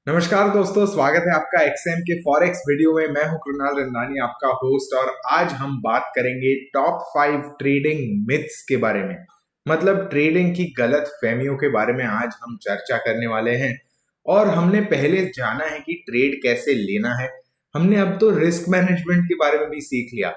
नमस्कार दोस्तों, स्वागत है आपका एक्सएम के फॉरेक्स वीडियो में। मैं हूं कृणाल रंधानी, आपका होस्ट, और आज हम बात करेंगे टॉप 5 ट्रेडिंग मिथ्स के बारे में। मतलब ट्रेडिंग की गलत फहमियों के बारे में आज हम चर्चा करने वाले हैं। और हमने पहले जाना है कि ट्रेड कैसे लेना है, हमने अब तो रिस्क मैनेजमेंट के बारे में भी सीख लिया।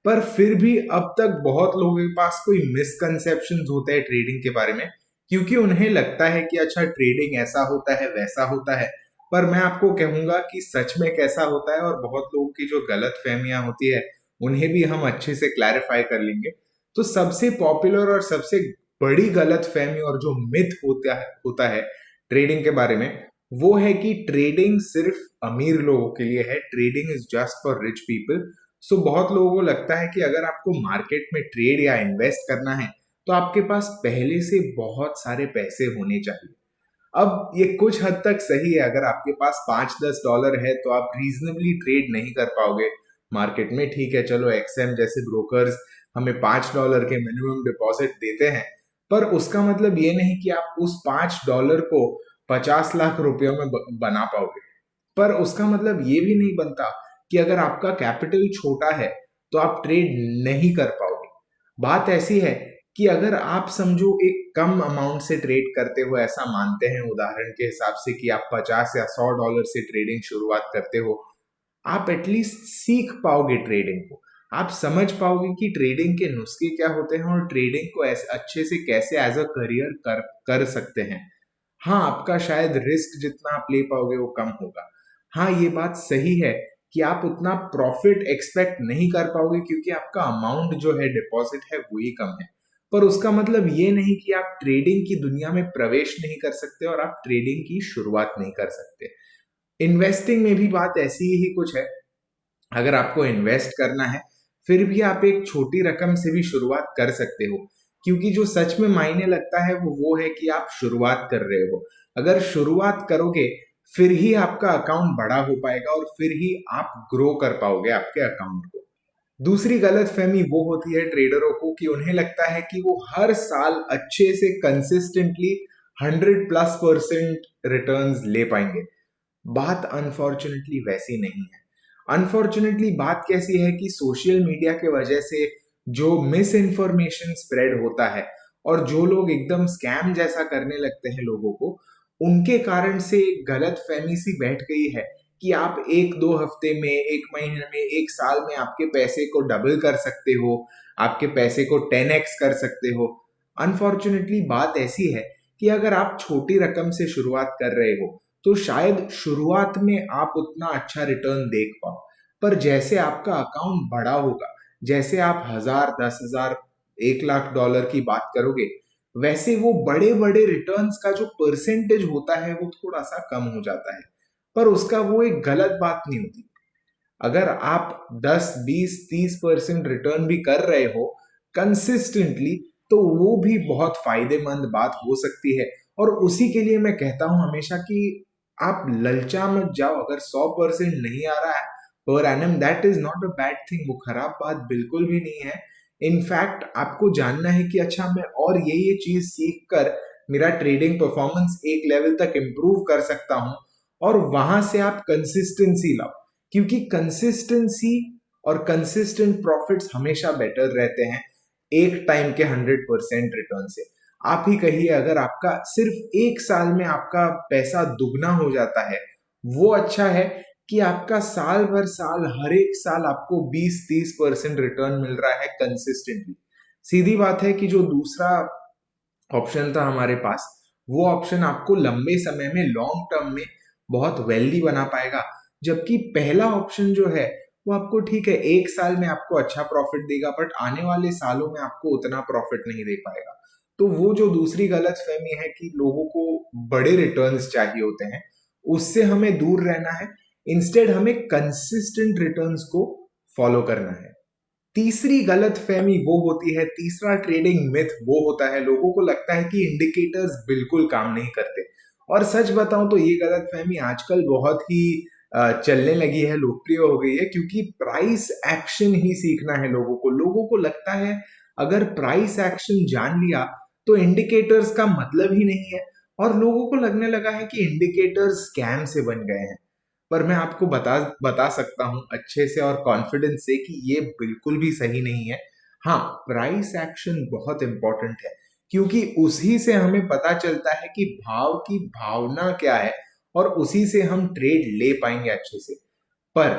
पर फिर भी अब तक बहुत लोगों के पास कोई मिसकंसेप्शंस होते हैं ट्रेडिंग के बारे में, क्योंकि उन्हें लगता है कि अच्छा ट्रेडिंग ऐसा होता है वैसा होता है। पर मैं आपको कहूंगा कि सच में कैसा होता है, और बहुत लोगों की जो गलत फहमियां होती है उन्हें भी हम अच्छे से क्लैरिफाई कर लेंगे। तो सबसे पॉपुलर और सबसे बड़ी गलत फहमी और जो मिथ होता है ट्रेडिंग के बारे में, वो है कि ट्रेडिंग सिर्फ अमीर लोगों के लिए है, trading is just for rich people. So बहुत लोगों को लगता है कि अगर आपको मार्केट में ट्रेड या इन्वेस्ट करना है तो आपके पास पहले से बहुत सारे पैसे होने चाहिए। अब ये कुछ हद तक सही है, अगर आपके पास $5-10 है तो आप रीजनेबली ट्रेड नहीं कर पाओगे मार्केट में। ठीक है, चलो एक्सएम जैसे ब्रोकर्स हमें $5 के मिनिमम डिपॉजिट देते हैं, पर उसका मतलब ये नहीं कि आप उस $5 को 50 लाख रुपयों में बना पाओगे। पर उसका मतलब ये भी नहीं बनता कि अगर आपका कैपिटल छोटा है तो आप ट्रेड नहीं कर पाओगे। बात ऐसी है कि अगर आप समझो एक कम अमाउंट से ट्रेड करते हो, ऐसा मानते हैं उदाहरण के हिसाब से कि आप 50 या $100 से ट्रेडिंग शुरुआत करते हो, आप एटलीस्ट सीख पाओगे ट्रेडिंग को। आप समझ पाओगे कि ट्रेडिंग के नुस्खे क्या होते हैं और ट्रेडिंग को ऐसे अच्छे से कैसे एज अ करियर कर सकते हैं। हाँ, आपका शायद रिस्क जितना आप ले पाओगे वो कम होगा। हाँ, ये बात सही है कि आप उतना प्रॉफिट एक्सपेक्ट नहीं कर पाओगे क्योंकि आपका अमाउंट जो है डिपॉजिट है वही कम है। पर उसका मतलब ये नहीं कि आप ट्रेडिंग की दुनिया में प्रवेश नहीं कर सकते और आप ट्रेडिंग की शुरुआत नहीं कर सकते। इन्वेस्टिंग में भी बात ऐसी ही कुछ है। अगर आपको इन्वेस्ट करना है फिर भी आप एक छोटी रकम से भी शुरुआत कर सकते हो, क्योंकि जो सच में मायने लगता है वो है कि आप शुरुआत कर रहे हो। अगर शुरुआत करोगे फिर ही आपका अकाउंट बड़ा हो पाएगा और फिर ही आप ग्रो कर पाओगे आपके अकाउंट को। दूसरी गलतफहमी वो होती है ट्रेडरों को कि उन्हें लगता है कि वो हर साल अच्छे से कंसिस्टेंटली 100+% रिटर्न्स ले पाएंगे। बात अनफॉर्चुनेटली वैसी नहीं है। अनफॉर्चुनेटली बात कैसी है कि सोशल मीडिया के वजह से जो मिस इन्फॉर्मेशन स्प्रेड होता है और जो लोग एकदम स्कैम जैसा करने लगते हैं लोगों को, उनके कारण से गलत फहमी सी बैठ गई है कि आप 1-2 हफ्ते में, 1 महीने में, 1 साल में आपके पैसे को डबल कर सकते हो, आपके पैसे को 10x कर सकते हो। अनफॉर्चुनेटली बात ऐसी है कि अगर आप छोटी रकम से शुरुआत कर रहे हो तो शायद शुरुआत में आप उतना अच्छा रिटर्न देख पाओ, पर जैसे आपका अकाउंट बड़ा होगा, जैसे आप 1000, 10,000, $1 लाख की बात करोगे, वैसे वो बड़े बड़े रिटर्न्स का जो परसेंटेज होता है वो थोड़ा सा कम हो जाता है। पर उसका वो एक गलत बात नहीं होती। अगर आप 10, 20, 30% रिटर्न भी कर रहे हो कंसिस्टेंटली, तो वो भी बहुत फायदेमंद बात हो सकती है। और उसी के लिए मैं कहता हूं हमेशा कि आप ललचा मत जाओ। अगर 100% नहीं आ रहा है per annum, that is not a bad thing, वो खराब बात बिल्कुल भी नहीं है। इनफैक्ट आपको जानना है कि अच्छा मैं और ये चीज सीख कर मेरा ट्रेडिंग परफॉर्मेंस एक लेवल तक इंप्रूव कर सकता हूं, और वहां से आप कंसिस्टेंसी लाओ, क्योंकि कंसिस्टेंसी और कंसिस्टेंट प्रॉफिट्स हमेशा बेटर रहते हैं एक टाइम के 100% रिटर्न से। आप ही कहिए, अगर आपका सिर्फ 1 साल में आपका पैसा दुगना हो जाता है, वो अच्छा है कि आपका साल भर साल हर एक साल आपको 20-30% रिटर्न मिल रहा है कंसिस्टेंटली। सीधी बात है कि जो दूसरा ऑप्शन था हमारे पास, वो ऑप्शन आपको लंबे समय में, लॉन्ग टर्म में बहुत वेल्दी बना पाएगा, जबकि पहला ऑप्शन जो है वो आपको, ठीक है, 1 साल में आपको अच्छा प्रॉफिट देगा बट आने वाले सालों में आपको उतना प्रॉफिट नहीं दे पाएगा। तो वो जो दूसरी गलत फहमी है कि लोगों को बड़े रिटर्न्स चाहिए होते हैं, उससे हमें दूर रहना है। इंस्टेड हमें कंसिस्टेंट रिटर्न्स को फॉलो करना है। तीसरी गलत फहमी वो होती है, तीसरा ट्रेडिंग मिथ वो होता है, लोगों को लगता है कि इंडिकेटर्स बिल्कुल काम नहीं करते। और सच बताऊं तो ये गलत फहमी आजकल बहुत ही चलने लगी है, लोकप्रिय हो गई है, क्योंकि प्राइस एक्शन ही सीखना है लोगों को। लोगों को लगता है अगर प्राइस एक्शन जान लिया तो इंडिकेटर्स का मतलब ही नहीं है। और लोगों को लगने लगा है कि इंडिकेटर्स स्कैम से बन गए हैं। पर मैं आपको बता सकता हूं अच्छे से और कॉन्फिडेंस से कि ये बिल्कुल भी सही नहीं है। हाँ, प्राइस एक्शन बहुत इंपॉर्टेंट है, क्योंकि उसी से हमें पता चलता है कि भाव की भावना क्या है और उसी से हम ट्रेड ले पाएंगे अच्छे से। पर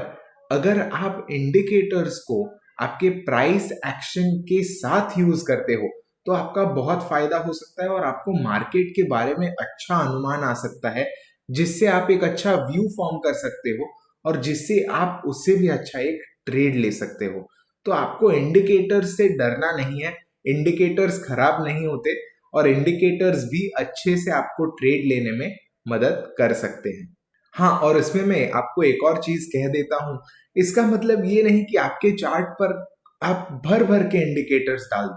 अगर आप इंडिकेटर्स को आपके प्राइस एक्शन के साथ यूज करते हो तो आपका बहुत फायदा हो सकता है और आपको मार्केट के बारे में अच्छा अनुमान आ सकता है, जिससे आप एक अच्छा व्यू फॉर्म कर सकते हो और जिससे आप उससे भी अच्छा एक ट्रेड ले सकते हो। तो आपको इंडिकेटर्स से डरना नहीं है। इंडिकेटर्स खराब नहीं होते और इंडिकेटर्स भी अच्छे से आपको ट्रेड लेने में मदद कर सकते हैं। हाँ, और इसमें मैं आपको एक और चीज कह देता हूं। इसका मतलब ये नहीं कि आपके चार्ट पर आप भर भर के इंडिकेटर्स डाल दो,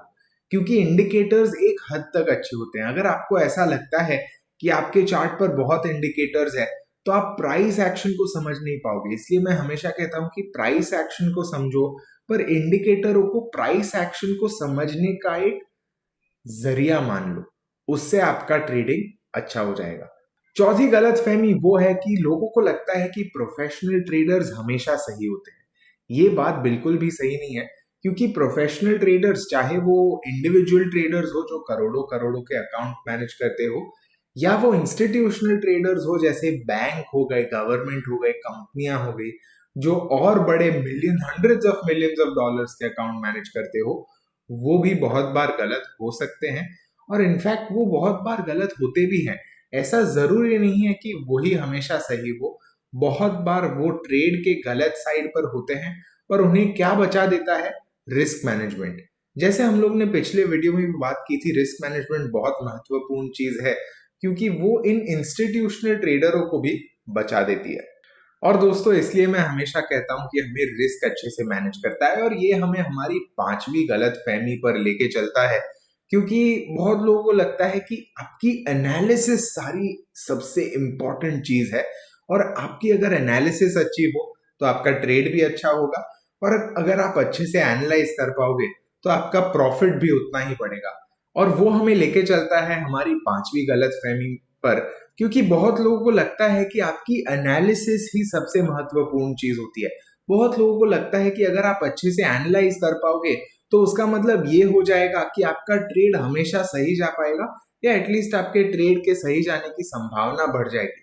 क्योंकि इंडिकेटर्स एक हद तक अच्छे होते हैं। अगर आपको ऐसा लगता है कि आपके चार्ट पर बहुत इंडिकेटर्स है तो आप प्राइस एक्शन को समझ नहीं पाओगे। इसलिए मैं हमेशा कहता हूं कि प्राइस एक्शन को समझो, पर इंडिकेटरों को प्राइस एक्शन को समझने का एक जरिया मान लो। उससे आपका ट्रेडिंग अच्छा हो जाएगा। चौथी गलतफहमी वो है कि लोगों को लगता है कि प्रोफेशनल ट्रेडर्स हमेशा सही होते हैं। ये बात बिल्कुल भी सही नहीं है, क्योंकि प्रोफेशनल ट्रेडर्स, चाहे वो इंडिविजुअल ट्रेडर्स हो जो करोड़ों करोड़ों के अकाउंट मैनेज करते हो, या वो इंस्टीट्यूशनल ट्रेडर्स हो जैसे बैंक हो गए, गवर्नमेंट हो गए, कंपनियां हो गई, जो और बड़े million, hundreds of millions of dollars के अकाउंट मैनेज करते हो, वो भी बहुत बार गलत हो सकते हैं। और इनफैक्ट वो बहुत बार गलत होते भी हैं। ऐसा जरूरी नहीं है कि वही हमेशा सही हो। बहुत बार वो ट्रेड के गलत साइड पर होते हैं, पर उन्हें क्या बचा देता है? Risk management. जैसे हम लोग ने पिछले वीडियो में भी बात की थी, रिस्क मैनेजमेंट बहुत महत्वपूर्ण चीज है, क्योंकि वो इन इंस्टीट्यूशनल ट्रेडरों को भी बचा देती है। और दोस्तों, इसलिए मैं हमेशा कहता हूं कि हमें रिस्क अच्छे से मैनेज करता है, और ये हमें हमारी पांचवी गलत फहमी पर लेके चलता है। क्योंकि बहुत लोगों को लगता है कि आपकी एनालिसिस सारी सबसे इंपॉर्टेंट चीज है, और आपकी अगर एनालिसिस अच्छी हो तो आपका ट्रेड भी अच्छा होगा, और अगर आप अच्छे से एनालाइज कर पाओगे तो आपका प्रॉफिट भी उतना ही बढ़ेगा। और वो हमें लेके चलता है हमारी पांचवी गलत फहमी पर, क्योंकि बहुत लोगों को लगता है कि आपकी एनालिसिस ही सबसे महत्वपूर्ण चीज होती है। बहुत लोगों को लगता है कि अगर आप अच्छे से एनालाइज कर पाओगे तो उसका मतलब ये हो जाएगा कि आपका ट्रेड हमेशा सही जा पाएगा, या एटलीस्ट आपके ट्रेड के सही जाने की संभावना बढ़ जाएगी।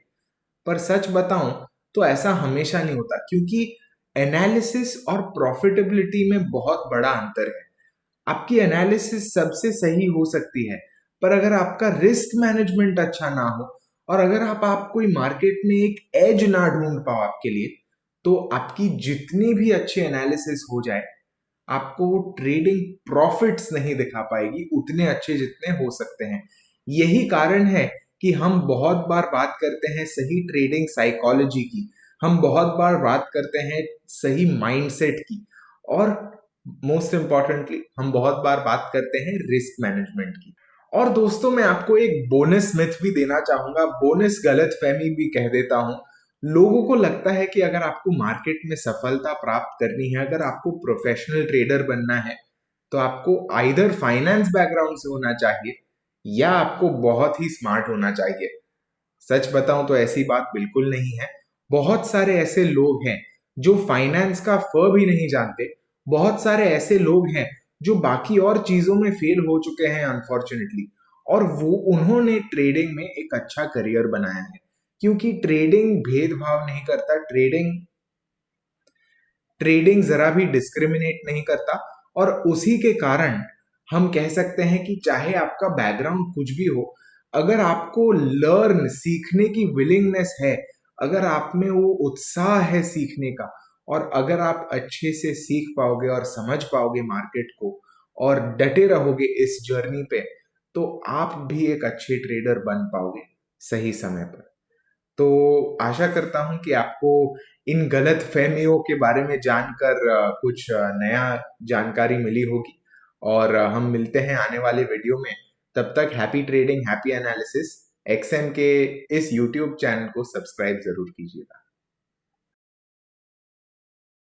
पर सच बताऊं तो ऐसा हमेशा नहीं होता, क्योंकि एनालिसिस और प्रॉफिटेबिलिटी में बहुत बड़ा अंतर है। आपकी एनालिसिस सबसे सही हो सकती है, पर अगर आपका रिस्क मैनेजमेंट अच्छा ना हो और अगर आप कोई मार्केट में एक एज ना ढूंढ पाओ आपके लिए, तो आपकी जितनी भी अच्छी एनालिसिस हो जाए, आपको वो ट्रेडिंग प्रॉफिट्स नहीं दिखा पाएगी उतने अच्छे जितने हो सकते हैं। यही कारण है कि हम बहुत बार बात करते हैं सही ट्रेडिंग साइकोलॉजी की, हम बहुत बार बात करते हैं सही माइंडसेट की, और मोस्ट इंपॉर्टेंटली हम बहुत बार बात करते हैं रिस्क मैनेजमेंट की। और दोस्तों, मैं आपको एक बोनस मिथ भी देना चाहूंगा, बोनस गलत फहमी भी कह देता हूं। लोगों को लगता है कि अगर आपको मार्केट में सफलता प्राप्त करनी है, अगर आपको प्रोफेशनल ट्रेडर बनना है, तो आपको आइदर फाइनेंस बैकग्राउंड से होना चाहिए या आपको बहुत ही स्मार्ट होना चाहिए। सच बताऊं तो ऐसी बात बिल्कुल नहीं है। बहुत सारे ऐसे लोग हैं जो फाइनेंस का फ भी नहीं जानते। बहुत सारे ऐसे लोग हैं जो बाकी और चीजों में फेल हो चुके हैं अनफॉर्चुनेटली, और वो उन्होंने ट्रेडिंग में एक अच्छा करियर बनाया है। क्योंकि ट्रेडिंग भेदभाव नहीं करता, ट्रेडिंग ट्रेडिंग जरा भी डिस्क्रिमिनेट नहीं करता, और उसी के कारण हम कह सकते हैं कि चाहे आपका बैकग्राउंड कुछ भी हो, अगर आपको लर्न सीखने की विलिंगनेस है, अगर आप में वो उत्साह है सीखने का, और अगर आप अच्छे से सीख पाओगे और समझ पाओगे मार्केट को और डटे रहोगे इस जर्नी पे, तो आप भी एक अच्छे ट्रेडर बन पाओगे सही समय पर। तो आशा करता हूं कि आपको इन गलत फहमियों के बारे में जानकर कुछ नया जानकारी मिली होगी, और हम मिलते हैं आने वाले वीडियो में। तब तक happy trading, happy analysis. XM के इस यूट्यूब चैनल को सब्सक्राइब जरूर कीजिएगा।